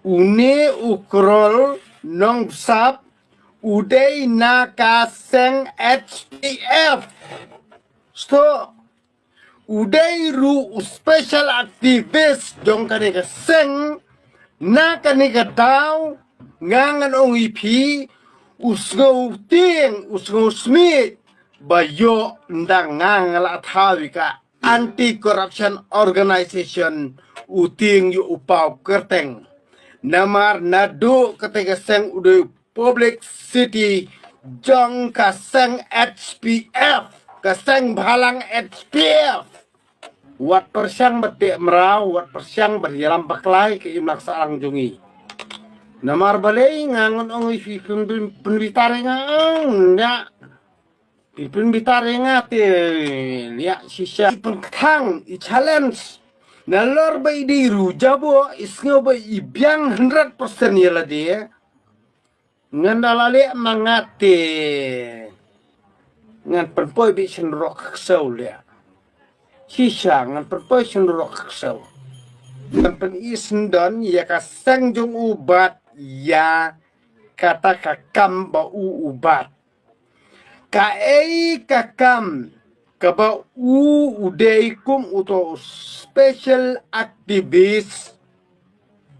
Une ukrol nong sap uday nakaseng HPF. Sto uday ru special activist jong kaneka seng na kaneka daw ngangan ong ipi usngo ting usngo smith bayo ndang ngangala thawika anti-corruption organization uting yu upau kerteng namar nadu ketika seng udah public city jong kaseng HPF kaseng balang HPF wat persyang betik merau wat persyang berjalan baklai ke imlak salang jungi namar balai ngangon ong ifi penbitare ngang ya penbitare ngate ya sisa pengkang i challenge nalor bay di rujabo isngo bay ibiang 100% yala dia ngandalale mangate ngan perpoy bi senrok saw lia sisa ngan perpoy senrok saw ngan pen isndon ya kasang jong ubat ya kata kakam ba ubat kaei kakam kaba udaikum uto special activist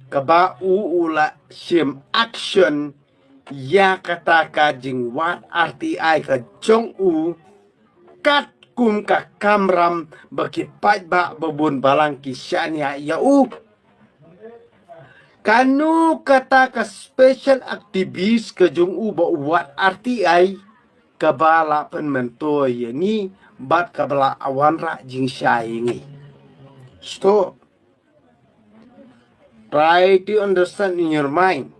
kaba ula sim action ya kata kajing wat RTI ka jong kat kum ka kamram bagi ba babun balang kisan ya kanu kata ka special activist ka jong ba wat RTI kabala penmentoy ni bat kabala awan ra jing syai so try to understand in your mind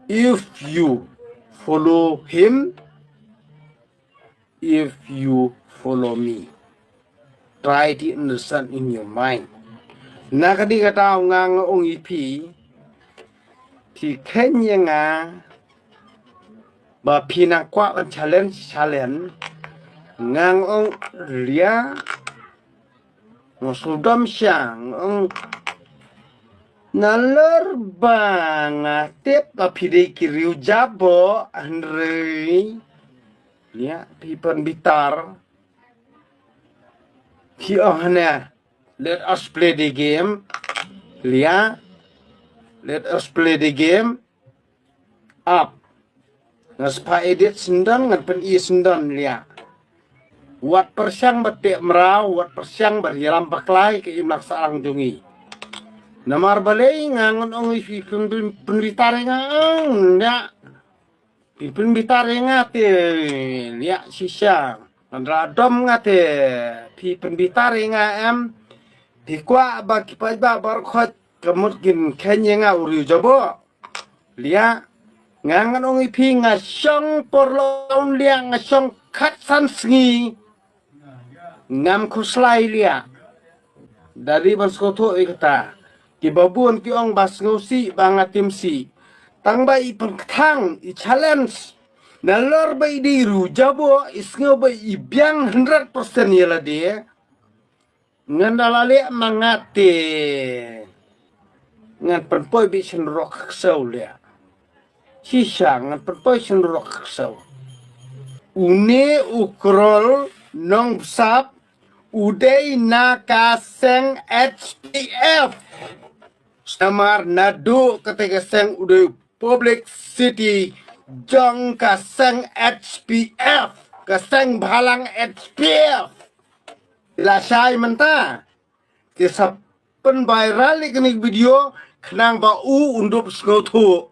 if you follow him if you follow me try to understand in your mind nakadi kata ngang ong ipi ti kenya nga ba pinakwa ang challenge ngang ong lia ngosudam siyang ong nalor bang tip ba pide kiriu jabo andre lia pipan bitar ki ohna let us play the game lia let us play the game up ngaspa edit sendan ngan pen i sendan lia wat persyang betik merau wat persyang berjalan baklai ke imlak salang jungi namar balai ngangon ong ifi penbitare ngang ya penbitare ngate ya sisa radom ngate pi penbitare ngam pi kwa bagi pa bar khot kemutkin kenya nga uri jabo lia ngangan ong ipi ngasong porlon lia ngasong katsan sngi ngam kuslai lia dari banskoto ikata ki babun ki ong bas ngosi bangatim si tangba i pengtang i challenge nalor bay di rujabo isngo bay ibiang 100% yala dia ngandalale mangate ngan perpoy bi senrok saw lia sisa ngan perpoy senrok saw une ukrol nong sap uday nakaseng HPF samar nadu ketika seng uday public city jong kaseng HPF kaseng balang HPF ilasay menta kisah pen viral ikan video kenang ba undup sengotu